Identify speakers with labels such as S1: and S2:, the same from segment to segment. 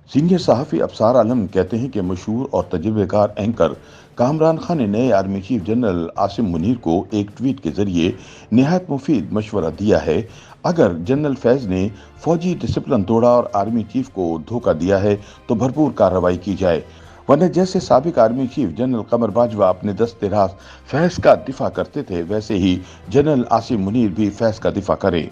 S1: Senior صحافی ابصار عالم کہتے ہیں کہ مشہور اور تجربے کار اینکر کامران خان نے نئے army chief general Asim Munir کو ایک ٹویٹ کے ذریعے نہایت مفید مشورہ دیا ہے۔ اگر جنرل فیض نے فوجی ڈسپلن توڑا اور آرمی چیف کو دھوکہ دیا ہے تو بھرپور کارروائی کی جائے، ورنہ جیسے سابق army chief general Qamar Bajwa اپنے دست راست فیض کا دفاع کرتے تھے، ویسے ہی جنرل عاصم منیر بھی فیض کا دفاع کرے۔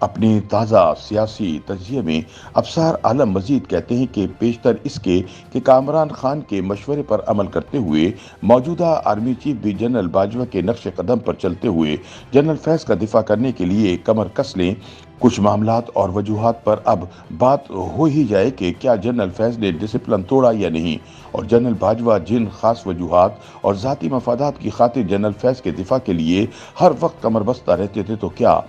S1: اپنے تازہ سیاسی تجزیے میں ابصار عالم مزید کہتے ہیں کہ پیشتر اس کے کہ کامران خان کے مشورے پر عمل کرتے ہوئے موجودہ آرمی چیف بھی جنرل باجوہ کے نقش قدم پر چلتے ہوئے جنرل فیض کا دفاع کرنے کے لیے کمر کس لیں۔ کچھ معاملات اور وجوہات پر اب بات ہو ہی جائے کہ کیا جنرل فیض نے ڈسپلن توڑا یا نہیں، اور جنرل باجوہ جن خاص وجوہات اور ذاتی مفادات کی خاطر جنرل فیض کے دفاع کے لیے ہر وقت کمر بستہ رہتے تھے، تو کیا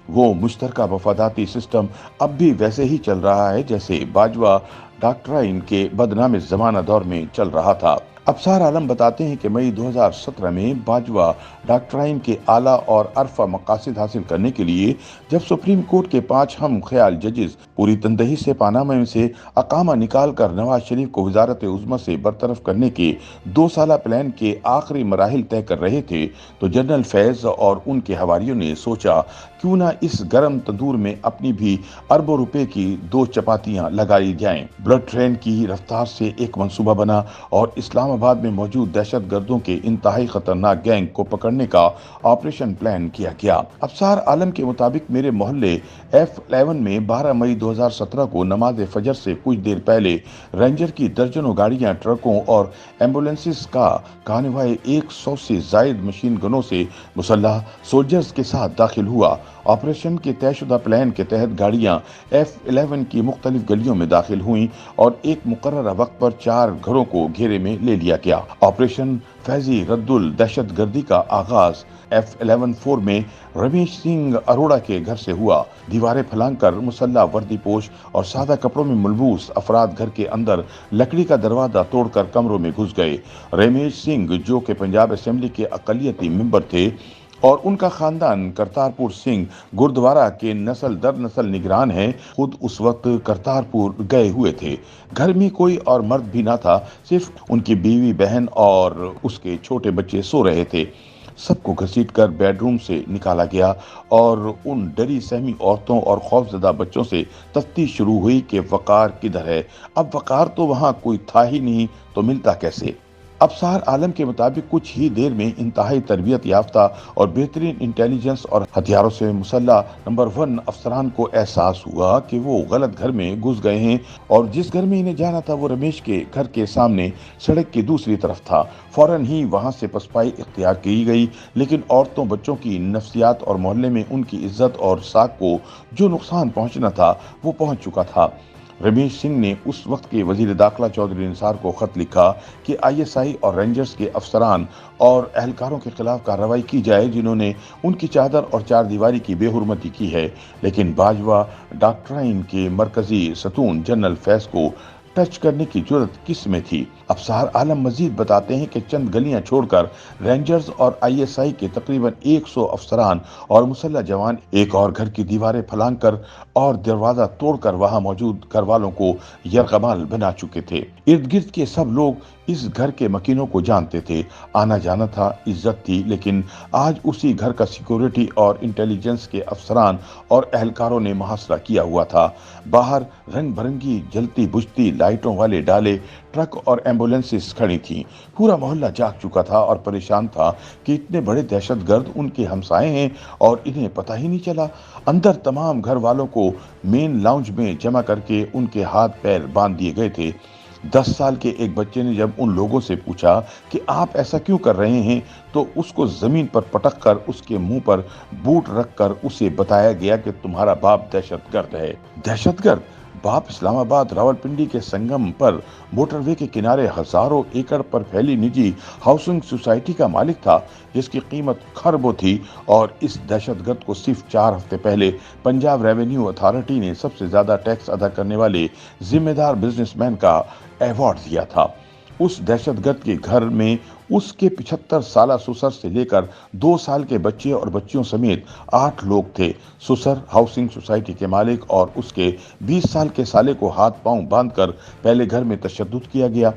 S1: وہ مشترکہ مفاداتی سسٹم اب بھی ویسے ہی چل رہا ہے جیسے باجوہ ڈاکٹرائن کے بدنام زمانہ دور میں چل رہا تھا؟ ابصار عالم بتاتے ہیں کہ مئی 2017 میں باجوہ ڈاکٹرائن کے اعلیٰ اور ارفع مقاصد حاصل کرنے کے لیے جب سپریم کورٹ کے 5 ہم خیال ججز پوری تندہی سے پاناما میں سے اقامہ نکال کر نواز شریف کو وزارت عظمیٰ سے برطرف کرنے کے 2 سالہ پلان کے آخری مراحل طے کر رہے تھے، تو جنرل فیض اور ان کے حواریوں نے سوچا کیوں نہ اس گرم تندور میں اپنی بھی اربوں روپے کی 2 چپاتیاں لگائی جائیں۔ بلٹ ٹرین کی رفتار سے ایک منصوبہ بنا اور اسلام آباد میں موجود دہشت گردوں کے انتہائی خطرناک گینگ کو پکڑنے کا آپریشن پلان کیا گیا۔ ابصار عالم کے مطابق میرے محلے F11 میں 12 مئی 2017 کو نماز فجر سے کچھ دیر پہلے رینجر کی درجنوں گاڑیاں، ٹرکوں اور ایمبولینسز کا کانوائے 100 سے زائد مشین گنوں سے مسلح سولجرز کے ساتھ داخل ہوا۔ آپریشن کے طے شدہ پلان کے تحت گاڑیاں F11 کی مختلف گلیوں میں داخل ہوئیں اور ایک مقررہ وقت پر 4 گھروں کو گھیرے میں لے لیا گیا۔ آپریشن فیضی رد الدہشت گردی کا آغاز F11-4 میں رمیش سنگھ اروڑا کے گھر سے ہوا۔ دیواریں پھلانگ کر مسلح وردی پوش اور سادہ کپڑوں میں ملبوس افراد گھر کے اندر لکڑی کا دروازہ توڑ کر کمروں میں گھس گئے۔ رمیش سنگھ جو کہ پنجاب اسمبلی کے اقلیتی ممبر تھے اور ان کا خاندان کرتارپور سنگھ گردوارہ کے نسل در نسل نگران ہیں، خود اس وقت کرتارپور گئے ہوئے تھے۔ گھر میں کوئی اور مرد بھی نہ تھا، صرف ان کی بیوی، بہن اور اس کے چھوٹے بچے سو رہے تھے۔ سب کو گھسیٹ کر بیڈ روم سے نکالا گیا اور ان ڈری سہمی عورتوں اور خوفزدہ بچوں سے تفتیش شروع ہوئی کہ وقار کدھر ہے۔ اب وقار تو وہاں کوئی تھا ہی نہیں تو ملتا کیسے؟ ابصار عالم کے مطابق کچھ ہی دیر میں انتہائی تربیت یافتہ اور بہترین انٹیلیجنس اور ہتھیاروں سے مسلح نمبر 1 افسران کو احساس ہوا کہ وہ غلط گھر میں گھس گئے ہیں، اور جس گھر میں انہیں جانا تھا وہ رمیش کے گھر کے سامنے سڑک کی دوسری طرف تھا۔ فوراً ہی وہاں سے پسپائی اختیار کی گئی، لیکن عورتوں، بچوں کی نفسیات اور محلے میں ان کی عزت اور ساکھ کو جو نقصان پہنچنا تھا وہ پہنچ چکا تھا۔ رمیش سنگھ نے اس وقت کے وزیر داخلہ چودھری نثار کو خط لکھا کہ ISI اور رینجرز کے افسران اور اہلکاروں کے خلاف کارروائی کی جائے جنہوں نے ان کی چادر اور چار دیواری کی بے حرمتی کی ہے، لیکن باجوہ ڈاکٹرائن کے مرکزی ستون جنرل فیض کو ٹچ کرنے کی جرت کس میں تھی؟ ابصار عالم مزید بتاتے ہیں کہ چند گلیاں چھوڑ کر رینجرز اور ISI کے تقریباً 100 افسران اور مسلح جوان ایک اور گھر کی دیواریں پھلانگ کر اور دروازہ توڑ کر وہاں موجود گھر والوں کو یرغمال بنا چکے تھے۔ ارد گرد کے سب لوگ اس گھر کے مکینوں کو جانتے تھے، آنا جانا تھا، عزت تھی، لیکن آج اسی گھر کا سیکیورٹی اور انٹیلیجنس کے افسران اور اہلکاروں نے محاصرہ کیا ہوا تھا۔ باہر رنگ برنگی جلتی بجھتی لائٹوں والے ڈالے، ٹرک اور ایمبولینسز کھڑی تھیں۔ پورا محلہ جاگ چکا تھا اور پریشان تھا کہ اتنے بڑے دہشت گرد ان کے ہمسائے ہیں اور انہیں پتہ ہی نہیں چلا۔ اندر تمام گھر والوں کو مین لاؤنج میں جمع کر کے ان کے ہاتھ پیر باندھ دیے گئے تھے۔ 10 سال کے ایک بچے نے جب ان لوگوں سے پوچھا کہ آپ ایسا کیوں کر رہے ہیں، تو اس کو زمین پر پٹک کر اس کے منہ پر بوٹ رکھ کر اسے بتایا گیا کہ تمہارا باپ دہشت گرد ہے۔ دہشت گرد باپ اسلام آباد راولپنڈی کے سنگم پر موٹر وے کے کنارے ہزاروں ایکڑ پر پھیلی نجی ہاؤسنگ سوسائٹی کا مالک تھا، جس کی قیمت خربوں تھی، اور اس دہشت گرد کو صرف 4 ہفتے پہلے پنجاب ریونیو اتھارٹی نے سب سے زیادہ ٹیکس ادا کرنے والے ذمہ دار بزنس مین کا ایوارڈ دیا تھا۔ اس دہشت گرد کے گھر میں اس کے 75 سالہ سسر سے لے کر 2 سال کے بچے اور بچیوں سمیت 8 لوگ تھے۔ سسر ہاؤسنگ سوسائٹی کے مالک اور اس کے 20 سال کے سالے کو ہاتھ پاؤں باندھ کر پہلے گھر میں تشدد کیا گیا،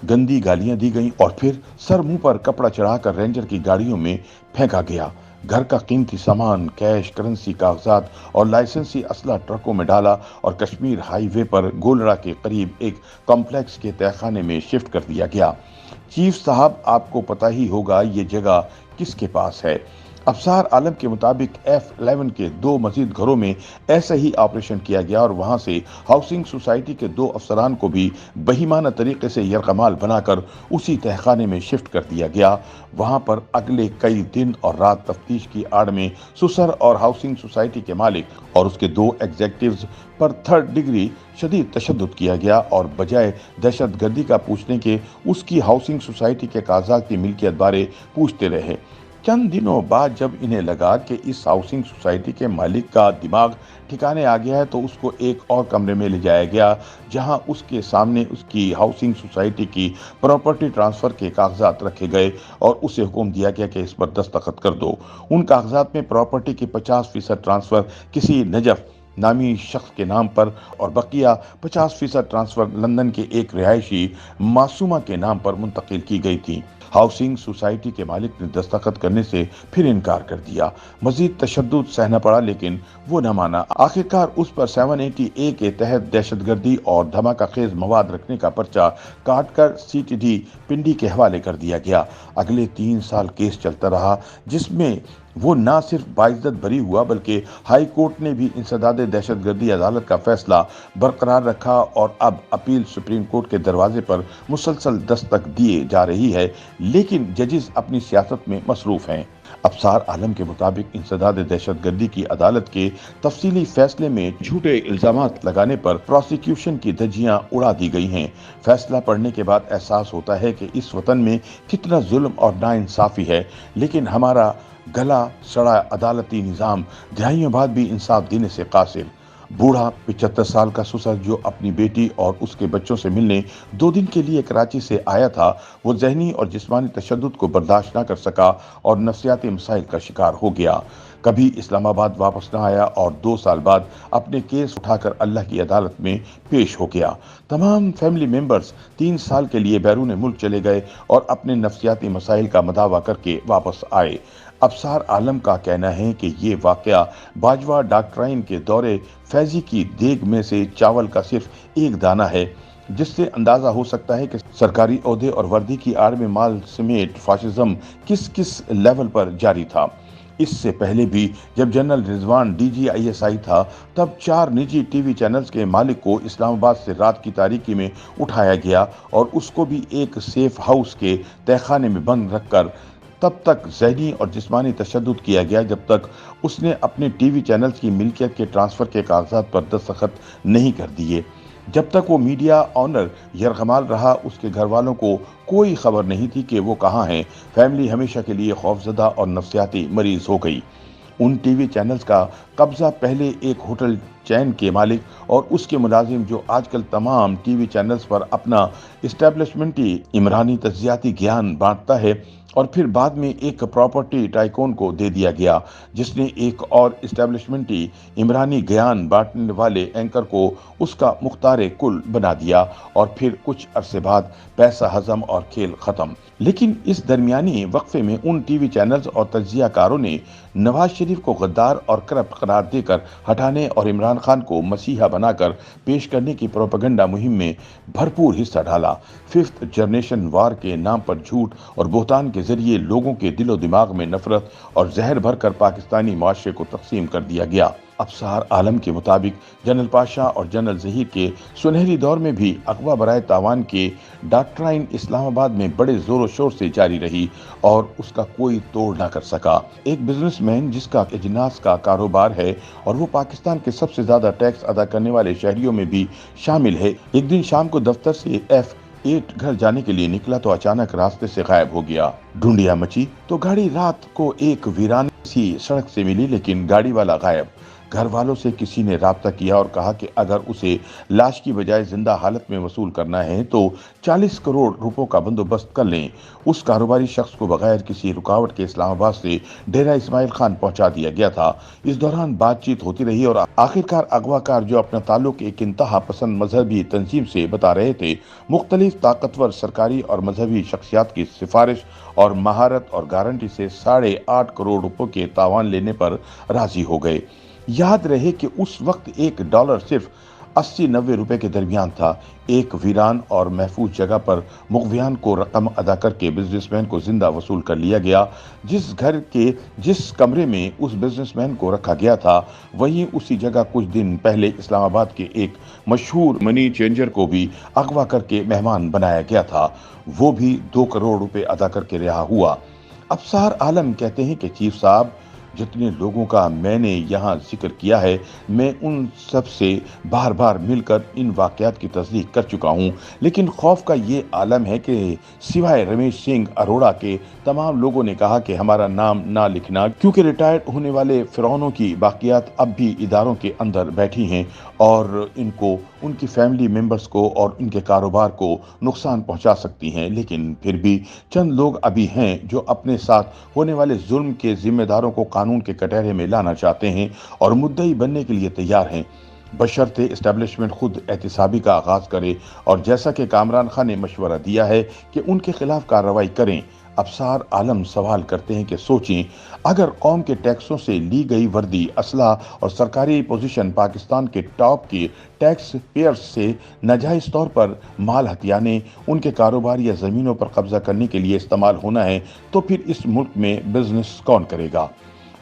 S1: گندی گالیاں دی گئیں اور پھر سر منہ پر کپڑا چڑھا کر رینجر کی گاڑیوں میں پھینکا گیا۔ گھر کا قیمتی سامان، کیش، کرنسی، کاغذات اور لائسنسی اسلحہ ٹرکوں میں ڈالا اور کشمیر ہائی وے پر گولڑا کے قریب ایک کمپلیکس کے تہہ خانے میں شفٹ کر دیا گیا۔ چیف صاحب، آپ کو پتہ ہی ہوگا یہ جگہ کس کے پاس ہے۔ ابصار عالم کے مطابق F11 کے 2 مزید گھروں میں ایسا ہی آپریشن کیا گیا اور وہاں سے ہاؤسنگ سوسائٹی کے 2 افسران کو بھی بہیمانہ طریقے سے یرغمال بنا کر اسی تہخانے میں شفٹ کر دیا گیا۔ وہاں پر اگلے کئی دن اور رات تفتیش کی آڑ میں سسر اور ہاؤسنگ سوسائٹی کے مالک اور اس کے 2 ایگزیکٹوز پر 3rd ڈگری شدید تشدد کیا گیا اور بجائے دہشت گردی کا پوچھنے کے اس کی ہاؤسنگ سوسائٹی کے کاغذات کی ملکیت بارے پوچھتے رہے۔ چند دنوں بعد جب انہیں لگا کہ اس ہاؤسنگ سوسائٹی کے مالک کا دماغ ٹھکانے آ گیا ہے تو اس کو ایک اور کمرے میں لے جایا گیا، جہاں اس کے سامنے اس کی ہاؤسنگ سوسائٹی کی پراپرٹی ٹرانسفر کے کاغذات رکھے گئے اور اسے حکم دیا گیا کہ اس پر دستخط کر دو۔ ان کاغذات میں پراپرٹی کی 50% ٹرانسفر کسی نجف نامی شخص کے نام پر اور بقیہ 50% ٹرانسفر لندن کے ایک رہائشی معصومہ کے نام پر منتقل کی گئی تھی۔ ہاؤسنگ سوسائٹی کے مالک نے دستخط کرنے سے پھر انکار کر دیا۔ مزید تشدد سہنا پڑا لیکن وہ نہ مانا۔ آخرکار اس پر 780A کے تحت دہشت گردی اور دھماکہ خیز مواد رکھنے کا پرچہ کاٹ کر CTD پنڈی کے حوالے کر دیا گیا۔ اگلے 3 سال کیس چلتا رہا، جس میں وہ نہ صرف باعزت بری ہوا بلکہ ہائی کورٹ نے بھی انسداد دہشت گردی عدالت کا فیصلہ برقرار رکھا اور اب اپیل سپریم کورٹ کے دروازے پر مسلسل دستک دیے جا رہی ہے، لیکن ججز اپنی سیاست میں مصروف ہیں۔ ابصار عالم کے مطابق انسداد دہشت گردی کی عدالت کے تفصیلی فیصلے میں جھوٹے الزامات لگانے پر پروسیکیوشن کی دھجیاں اڑا دی گئی ہیں۔ فیصلہ پڑھنے کے بعد احساس ہوتا ہے کہ اس وطن میں کتنا ظلم اور ناانصافی ہے، لیکن ہمارا گلا سڑا عدالتی نظام دہائیوں بعد بھی انصاف دینے سے قاصر۔ بوڑھا 75 سال کا سسر جو اپنی بیٹی اور اس کے بچوں سے ملنے 2 دن کے لیے کراچی سے آیا تھا، وہ ذہنی اور جسمانی تشدد کو برداشت نہ کر سکا اور نفسیاتی مسائل کا شکار ہو گیا۔ کبھی اسلام آباد واپس نہ آیا اور 2 سال بعد اپنے کیس اٹھا کر اللہ کی عدالت میں پیش ہو گیا۔ تمام فیملی ممبرز 3 سال کے لیے بیرون ملک چلے گئے اور اپنے نفسیاتی مسائل کا مداوع کر کے واپس آئے۔ ابصار عالم کا کہنا ہے کہ یہ واقعہ باجوہ ڈاکٹرائن کے دورے فیضی کی دیگ میں سے چاول کا صرف ایک دانہ ہے، جس سے اندازہ ہو سکتا ہے کہ سرکاری عہدے اور وردی کی آڑ میں مال سمیت فاشزم کس لیول پر جاری تھا۔ اس سے پہلے بھی جب جنرل رضوان DGISI تھا، تب 4 نجی ٹی وی چینلز کے مالک کو اسلام آباد سے رات کی تاریکی میں اٹھایا گیا اور اس کو بھی ایک سیف ہاؤس کے تہہ خانے میں بند رکھ کر تب تک ذہنی اور جسمانی تشدد کیا گیا جب تک اس نے اپنے ٹی وی چینلز کی ملکیت کے ٹرانسفر کے کاغذات پر دستخط نہیں کر دیے۔ جب تک وہ میڈیا آنر یرغمال رہا، اس کے گھر والوں کو کوئی خبر نہیں تھی کہ وہ کہاں ہیں۔ فیملی ہمیشہ کے لیے خوفزدہ اور نفسیاتی مریض ہو گئی۔ ان ٹی وی چینلز کا قبضہ پہلے ایک ہوٹل چین کے مالک اور اس کے ملازم، جو آج کل تمام ٹی وی چینلز پر اپنا اسٹیبلشمنٹی عمرانی تجزیاتی گیان بانٹتا ہے، اور پھر بعد میں ایک پراپرٹی ٹائکون کو دے دیا گیا جس نے ایک اور اسٹیبلشمنٹی عمرانی گیان بانٹنے والے اینکر کو اس کا مختار کل بنا دیا، اور پھر کچھ عرصے بعد پیسہ ہضم اور کھیل ختم۔ لیکن اس درمیانی وقفے میں ان ٹی وی چینلز اور تجزیہ کاروں نے نواز شریف کو غدار اور کرپٹ قرار دے کر ہٹانے اور عمران خان کو مسیحا بنا کر پیش کرنے کی پروپیگنڈا مہم میں بھرپور حصہ ڈالا۔ 5th جنریشن وار کے نام پر جھوٹ اور بہتان کے ذریعے لوگوں کے دل و دماغ میں نفرت اور زہر بھر کر پاکستانی معاشرے کو تقسیم کر دیا گیا۔ ابصار عالم کے مطابق جنرل پاشا اور جنرل ظہیر کے سنہری دور میں بھی اغوا برائے تاوان کے ڈاکٹرائن اسلام آباد میں بڑے زور و شور سے جاری رہی اور اس کا کوئی توڑ نہ کر سکا۔ ایک بزنس مین جس کا اجناس کا کاروبار ہے اور وہ پاکستان کے سب سے زیادہ ٹیکس ادا کرنے والے شہریوں میں بھی شامل ہے، ایک دن شام کو دفتر سے F8 گھر جانے کے لیے نکلا تو اچانک راستے سے غائب ہو گیا۔ ڈھونڈیا مچی تو گاڑی رات کو ایک ویران سی سڑک سے ملی، لیکن گاڑی والا غائب۔ گھر والوں سے کسی نے رابطہ کیا اور کہا کہ اگر اسے لاش کی بجائے زندہ حالت میں وصول کرنا ہے تو 40 کروڑ روپوں کا بندوبست کر لیں۔ اس کاروباری شخص کو بغیر کسی رکاوٹ کے اسلام آباد سے ڈیرہ اسماعیل خان پہنچا دیا گیا تھا۔ اس دوران بات چیت ہوتی رہی اور آخرکار اغوا کار، جو اپنا تعلق ایک انتہا پسند مذہبی تنظیم سے بتا رہے تھے، مختلف طاقتور سرکاری اور مذہبی شخصیات کی سفارش اور مہارت اور گارنٹی سے 8.5 کروڑ روپوں کے تاوان لینے پر راضی ہو گئے۔ یاد رہے کہ اس وقت $1 صرف 80-90 روپے کے درمیان تھا۔ ایک ویران اور محفوظ جگہ پر مغویان کو رقم ادا کر کے بزنس مین کو زندہ وصول کر لیا گیا۔ جس گھر کے جس کمرے میں اس بزنس مین کو رکھا گیا تھا، وہیں اسی جگہ کچھ دن پہلے اسلام آباد کے ایک مشہور منی چینجر کو بھی اغوا کر کے مہمان بنایا گیا تھا۔ وہ بھی 2 کروڑ روپے ادا کر کے رہا ہوا۔ ابصار عالم کہتے ہیں کہ چیف صاحب، جتنے لوگوں کا میں نے یہاں ذکر کیا ہے، میں ان سب سے بار بار مل کر ان واقعات کی تصدیق کر چکا ہوں، لیکن خوف کا یہ عالم ہے کہ سوائے رمیش سنگھ اروڑا کے تمام لوگوں نے کہا کہ ہمارا نام نہ لکھنا، کیونکہ ریٹائرڈ ہونے والے فرعونوں کی باقیات اب بھی اداروں کے اندر بیٹھی ہیں اور ان کو، ان کی فیملی ممبرز کو اور ان کے کاروبار کو نقصان پہنچا سکتی ہیں۔ لیکن پھر بھی چند لوگ ابھی ہیں جو اپنے ساتھ ہونے والے ظلم کے ذمہ داروں کو قانون کے کٹہرے میں لانا چاہتے ہیں اور مدعی بننے کے لیے تیار ہیں، بشرطے اسٹیبلشمنٹ خود احتسابی کا آغاز کرے اور جیسا کہ کامران خان نے مشورہ دیا ہے کہ ان کے خلاف کارروائی کریں۔ ابصار عالم سوال کرتے ہیں کہ سوچیں، اگر قوم کے ٹیکسوں سے لی گئی وردی، اسلحہ اور سرکاری پوزیشن پاکستان کے ٹاپ کے ٹیکس پیئرز سے ناجائز طور پر مال ہتھیانے، ان کے کاروبار یا زمینوں پر قبضہ کرنے کے لیے استعمال ہونا ہے، تو پھر اس ملک میں بزنس کون کرے گا؟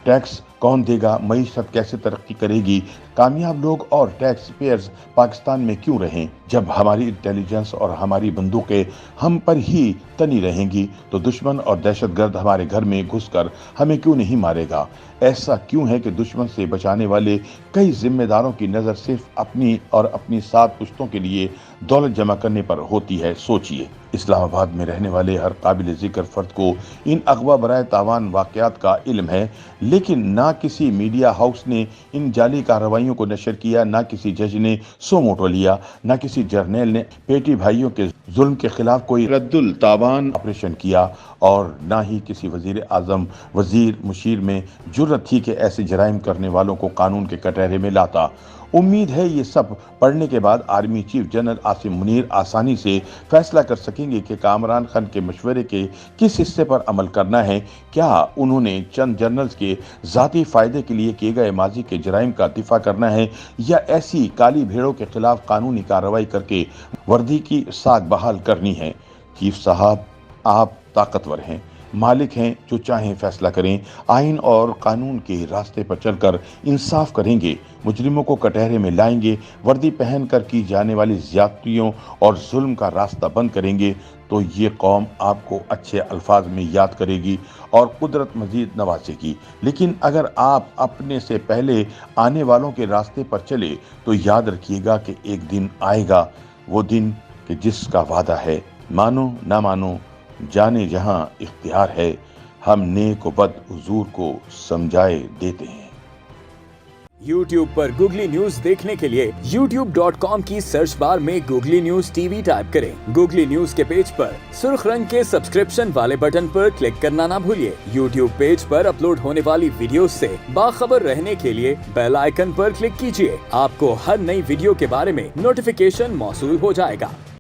S1: ٹیکس کون دے گا؟ معیشت کیسے ترقی کرے گی؟ کامیاب لوگ اور ٹیکس پیئرز پاکستان میں کیوں رہیں؟ جب ہماری انٹیلیجنس اور ہماری بندوقیں ہم پر ہی تنی رہیں گی تو دشمن اور دہشت گرد ہمارے گھر میں گھس کر ہمیں کیوں نہیں مارے گا؟ ایسا کیوں ہے کہ دشمن سے بچانے والے کئی ذمہ داروں کی نظر صرف اپنی اور اپنی 7 پشتوں کے لیے دولت جمع کرنے پر ہوتی ہے؟ سوچئے۔ اسلام آباد میں رہنے والے ہر قابل ذکر فرد کو ان اغوا برائے تاوان واقعات کا علم ہے، لیکن نہ کسی میڈیا ہاؤس نے ان جعلی کارروائیوں کو نشر کیا، نہ کسی جج نے سو موٹو لیا، نہ کسی جرنیل نے پیٹی بھائیوں کے ظلم کے خلاف کوئی رد التاوان آپریشن کیا، اور نہ ہی کسی وزیر اعظم، وزیر، مشیر میں جرأت تھی کہ ایسے جرائم کرنے والوں کو قانون کے کٹہرے میں لاتا۔ امید ہے یہ سب پڑھنے کے بعد army chief general Asim Munir آسانی سے فیصلہ کر سکیں گے کہ کامران خان کے مشورے کے کس حصے پر عمل کرنا ہے۔ کیا انہوں نے چند جنرلز کے ذاتی فائدے کے لیے کیے گئے ماضی کے جرائم کا دفاع کرنا ہے، یا ایسی کالی بھیڑوں کے خلاف قانونی کارروائی کر کے وردی کی ساکھ بحال کرنی ہے؟ چیف صاحب، آپ طاقتور ہیں، مالک ہیں، جو چاہیں فیصلہ کریں، آئین اور قانون کے راستے پر چل کر انصاف کریں گے، مجرموں کو کٹہرے میں لائیں گے، وردی پہن کر کی جانے والی زیادتیوں اور ظلم کا راستہ بند کریں گے، تو یہ قوم آپ کو اچھے الفاظ میں یاد کرے گی اور قدرت مزید نوازے گی۔ لیکن اگر آپ اپنے سے پہلے آنے والوں کے راستے پر چلے تو یاد رکھیے گا کہ ایک دن آئے گا، وہ دن کہ جس کا وعدہ ہے، مانو نہ مانو، جانے جہاں اختیار ہے، ہم نیک و بد حضور کو سمجھائے دیتے ہیں۔
S2: YouTube پر گوگلی نیوز دیکھنے کے لیے youtube.com کی سرچ بار میں googly news T V type کریں۔ گوگلی نیوز کے پیج پر سرخ رنگ کے سبسکرپشن والے بٹن پر کلک کرنا نہ بھولیے۔ YouTube پیج پر اپلوڈ ہونے والی ویڈیوز سے باخبر رہنے کے لیے بیل آئیکن پر کلک کیجیے۔ آپ کو ہر نئی ویڈیو کے بارے میں نوٹیفیکیشن موصول ہو جائے گا۔